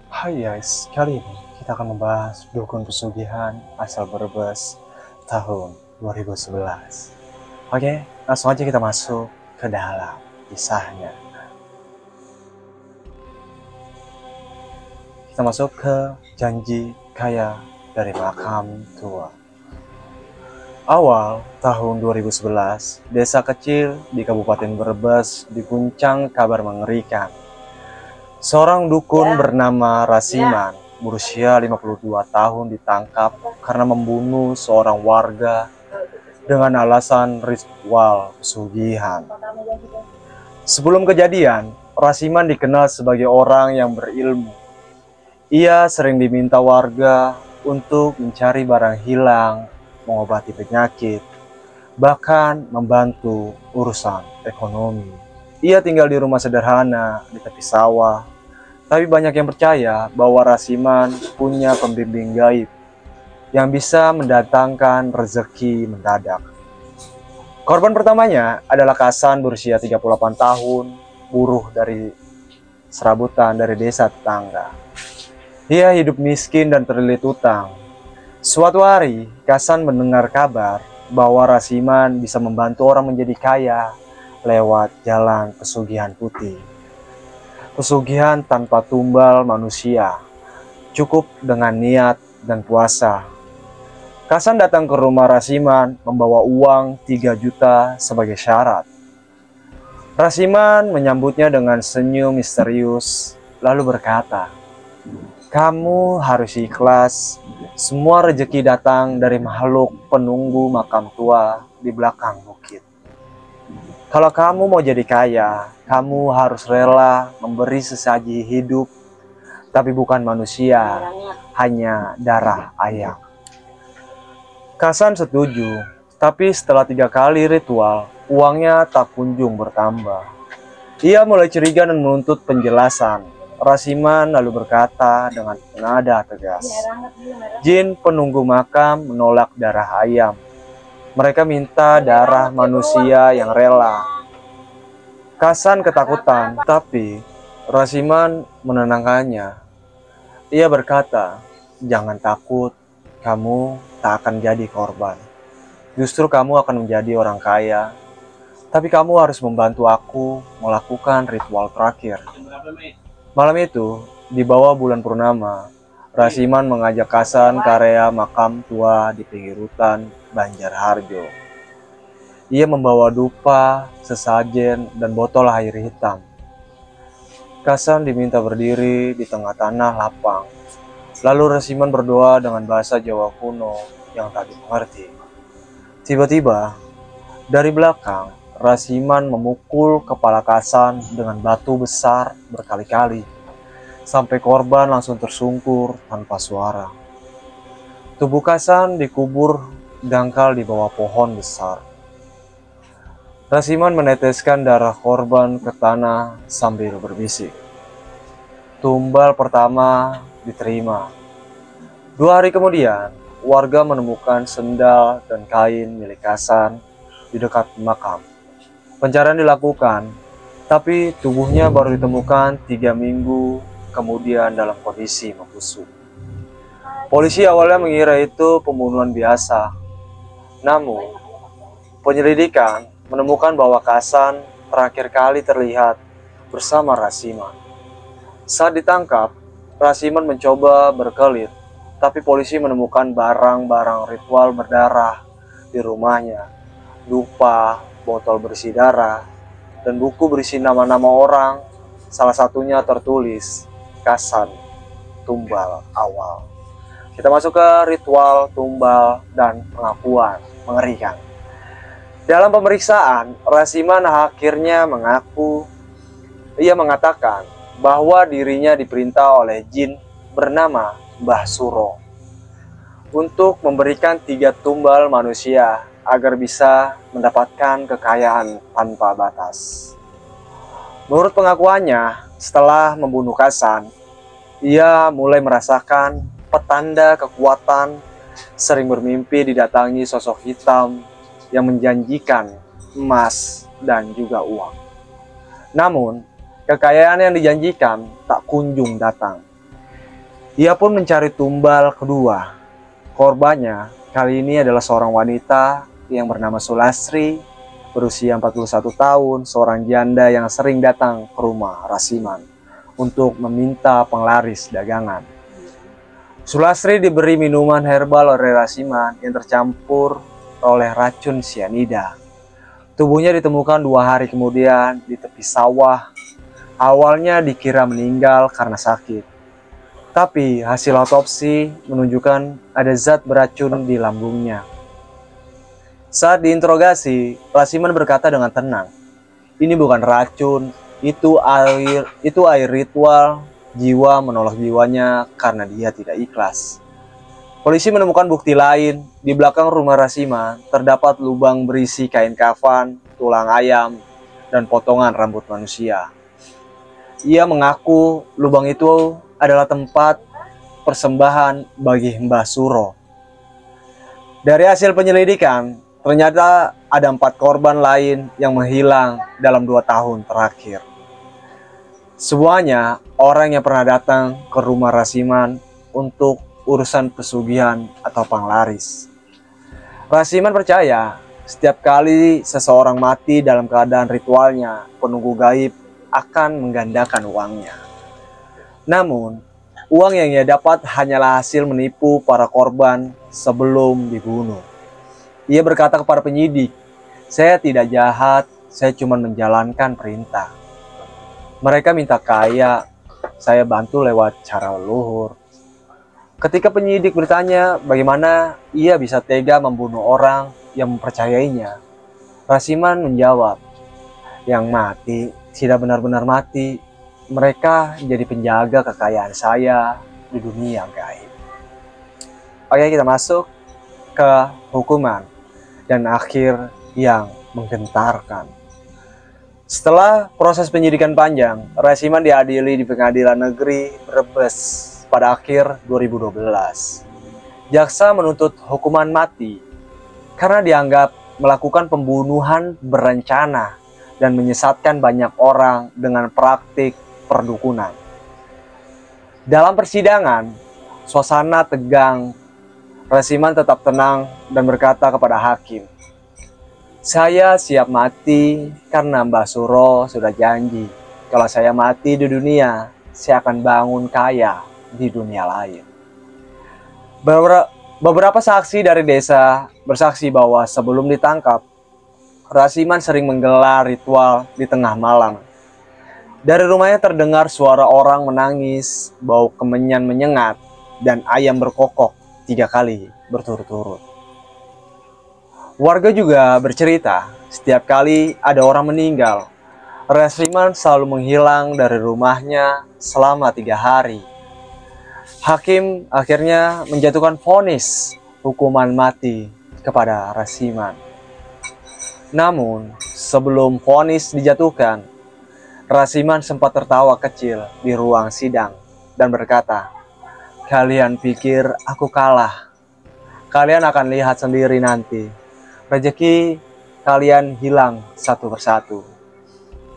Hai guys, kali ini kita akan membahas dukun pesugihan asal Brebes tahun 2011. Oke, langsung aja kita masuk ke dalam kisahnya. Kita masuk ke janji kaya dari makam tua. Awal tahun 2011, desa kecil di Kabupaten Brebes diguncang kabar mengerikan. Seorang dukun bernama Rasiman, berusia 52 tahun ditangkap karena membunuh seorang warga dengan alasan ritual pesugihan. Sebelum kejadian, Rasiman dikenal sebagai orang yang berilmu. Ia sering diminta warga untuk mencari barang hilang, mengobati penyakit, bahkan membantu urusan ekonomi. Ia tinggal di rumah sederhana di tepi sawah, tapi banyak yang percaya bahwa Rasiman punya pembimbing gaib yang bisa mendatangkan rezeki mendadak. Korban pertamanya adalah Kasan berusia 38 tahun, buruh dari serabutan dari desa tetangga. Ia hidup miskin dan terlilit utang. Suatu hari, Kasan mendengar kabar bahwa Rasiman bisa membantu orang menjadi kaya lewat jalan pesugihan putih. Pesugihan tanpa tumbal manusia, cukup dengan niat dan puasa. Kasan datang ke rumah Rasiman membawa uang 3 juta sebagai syarat. Rasiman menyambutnya dengan senyum misterius, lalu berkata, "Kamu harus ikhlas, semua rezeki datang dari makhluk penunggu makam tua di belakang bukit. Kalau kamu mau jadi kaya, kamu harus rela memberi sesaji hidup, tapi bukan manusia, hanya darah ayam." Kasan setuju, tapi setelah 3 kali ritual, uangnya tak kunjung bertambah. Ia mulai curiga dan menuntut penjelasan. Rasiman lalu berkata dengan nada tegas, "Jin penunggu makam menolak darah ayam. Mereka minta darah manusia yang rela." Kasan ketakutan, tapi Rasiman menenangkannya. Ia berkata, "Jangan takut, kamu tak akan jadi korban. Justru kamu akan menjadi orang kaya. Tapi kamu harus membantu aku melakukan ritual terakhir." Malam itu, di bawah bulan purnama, Rasiman mengajak Kasan ke area makam tua di pinggir hutan Banjarharjo. Ia membawa dupa, sesajen, dan botol air hitam. Kasan diminta berdiri di tengah tanah lapang. Lalu Rasiman berdoa dengan bahasa Jawa kuno yang tak dimengerti. Tiba-tiba, dari belakang, Rasiman memukul kepala Kasan dengan batu besar berkali-kali, sampai korban langsung tersungkur tanpa suara. Tubuh Kasan dikubur dangkal di bawah pohon besar. Rasiman meneteskan darah korban ke tanah sambil berbisik, "Tumbal pertama diterima." 2 hari kemudian, warga menemukan sendal dan kain milik Kasan di dekat makam. Pencarian dilakukan, tapi tubuhnya baru ditemukan 3 minggu kemudian dalam kondisi membusuk. Polisi awalnya mengira itu pembunuhan biasa. Namun, penyelidikan menemukan bahwa Kasan terakhir kali terlihat bersama Rasiman. Saat ditangkap, Rasiman mencoba berkelit, tapi polisi menemukan barang-barang ritual berdarah di rumahnya, dupa, botol berisi darah, dan buku berisi nama-nama orang. Salah satunya tertulis Kasan, tumbal awal. Kita masuk ke ritual tumbal dan pengakuan mengerikan. Dalam pemeriksaan, Rasiman akhirnya mengaku. Ia mengatakan bahwa dirinya diperintah oleh jin bernama Mbah Suro untuk memberikan 3 tumbal manusia agar bisa mendapatkan kekayaan tanpa batas. Menurut pengakuannya, setelah membunuh Kasan, ia mulai merasakan petanda kekuatan, sering bermimpi didatangi sosok hitam yang menjanjikan emas dan juga uang. Namun, kekayaan yang dijanjikan tak kunjung datang. Ia pun mencari tumbal kedua. Korbannya kali ini adalah seorang wanita yang bernama Sulastri, berusia 41 tahun, seorang janda yang sering datang ke rumah Rasiman untuk meminta penglaris dagangan. Sulastri diberi minuman herbal oleh Rasiman yang tercampur oleh racun sianida. Tubuhnya ditemukan 2 hari kemudian di tepi sawah. Awalnya dikira meninggal karena sakit, tapi hasil otopsi menunjukkan ada zat beracun di lambungnya. Saat diinterogasi, Rasiman berkata dengan tenang, "Ini bukan racun, itu air ritual. Jiwa menolak jiwanya karena dia tidak ikhlas." Polisi menemukan bukti lain. Di belakang rumah Rasiman terdapat lubang berisi kain kafan, tulang ayam, dan potongan rambut manusia. Ia mengaku lubang itu adalah tempat persembahan bagi Mbah Suro. Dari hasil penyelidikan, ternyata ada 4 korban lain yang menghilang dalam 2 tahun terakhir. Semuanya orang yang pernah datang ke rumah Rasiman untuk urusan pesugihan atau penglaris. Rasiman percaya setiap kali seseorang mati dalam keadaan ritualnya, penunggu gaib akan menggandakan uangnya. Namun, uang yang ia dapat hanyalah hasil menipu para korban sebelum dibunuh. Ia berkata kepada penyidik, "Saya tidak jahat, saya cuma menjalankan perintah. Mereka minta kaya, saya bantu lewat cara leluhur." Ketika penyidik bertanya bagaimana ia bisa tega membunuh orang yang mempercayainya, Rasiman menjawab, "Yang mati tidak benar-benar mati. Mereka jadi penjaga kekayaan saya di dunia gaib." Oke, kita masuk ke hukuman dan akhir yang menggentarkan. Setelah proses penyidikan panjang, Rasiman diadili di Pengadilan Negeri Brebes pada akhir 2012. Jaksa menuntut hukuman mati karena dianggap melakukan pembunuhan berencana dan menyesatkan banyak orang dengan praktik perdukunan. Dalam persidangan, suasana tegang. Rasiman tetap tenang dan berkata kepada hakim, "Saya siap mati karena Mbah Suro sudah janji. Kalau saya mati di dunia, saya akan bangun kaya di dunia lain." Beberapa saksi dari desa bersaksi bahwa sebelum ditangkap, Rasiman sering menggelar ritual di tengah malam. Dari rumahnya terdengar suara orang menangis, bau kemenyan menyengat, dan ayam berkokok 3 kali berturut-turut. Warga juga bercerita, setiap kali ada orang meninggal, Rasiman selalu menghilang dari rumahnya selama 3 hari. Hakim akhirnya menjatuhkan vonis hukuman mati kepada Rasiman. Namun, sebelum vonis dijatuhkan, Rasiman sempat tertawa kecil di ruang sidang dan berkata, "Kalian pikir aku kalah? Kalian akan lihat sendiri nanti. Rezeki kalian hilang satu persatu."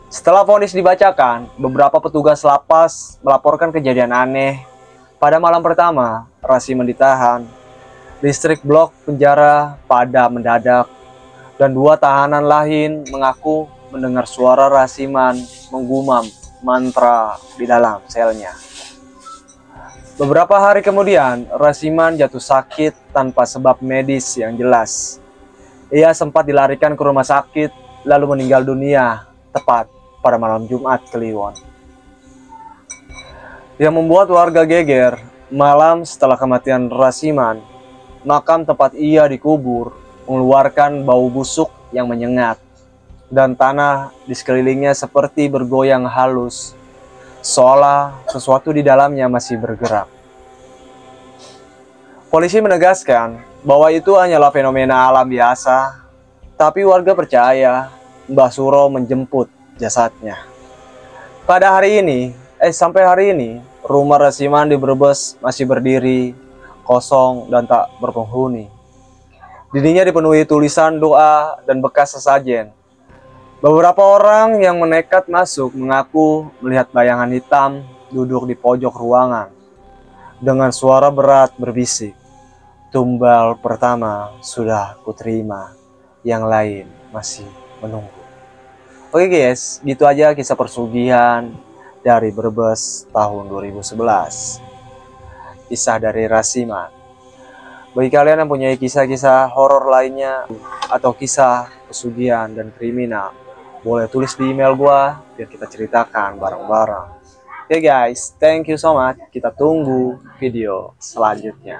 Setelah vonis dibacakan, beberapa petugas lapas melaporkan kejadian aneh. Pada malam pertama, Rasiman ditahan. Listrik blok penjara padam mendadak, dan 2 tahanan lain mengaku mendengar suara Rasiman menggumam mantra di dalam selnya. Beberapa hari kemudian, Rasiman jatuh sakit tanpa sebab medis yang jelas. Ia sempat dilarikan ke rumah sakit, lalu meninggal dunia tepat pada malam Jumat Kliwon. Yang membuat warga geger, malam setelah kematian Rasiman, makam tempat ia dikubur mengeluarkan bau busuk yang menyengat, dan tanah di sekelilingnya seperti bergoyang halus, seolah sesuatu di dalamnya masih bergerak. Polisi menegaskan bahwa itu hanyalah fenomena alam biasa, tapi warga percaya Mbah Suro menjemput jasadnya. Sampai hari ini, rumah Rasiman di Brebes masih berdiri, kosong dan tak berpenghuni. Dindingnya dipenuhi tulisan doa dan bekas sesajen. Beberapa orang yang menekat masuk mengaku melihat bayangan hitam duduk di pojok ruangan. Dengan suara berat berbisik, tumbal pertama sudah kuterima, yang lain masih menunggu. Oke guys, gitu aja kisah persugihan dari Brebes tahun 2011. Kisah dari Rasiman. Bagi kalian yang punya kisah-kisah horor lainnya atau kisah pesugihan dan kriminal, boleh tulis di email gua biar kita ceritakan bareng-bareng. Oke guys, thank you so much. Kita tunggu video selanjutnya.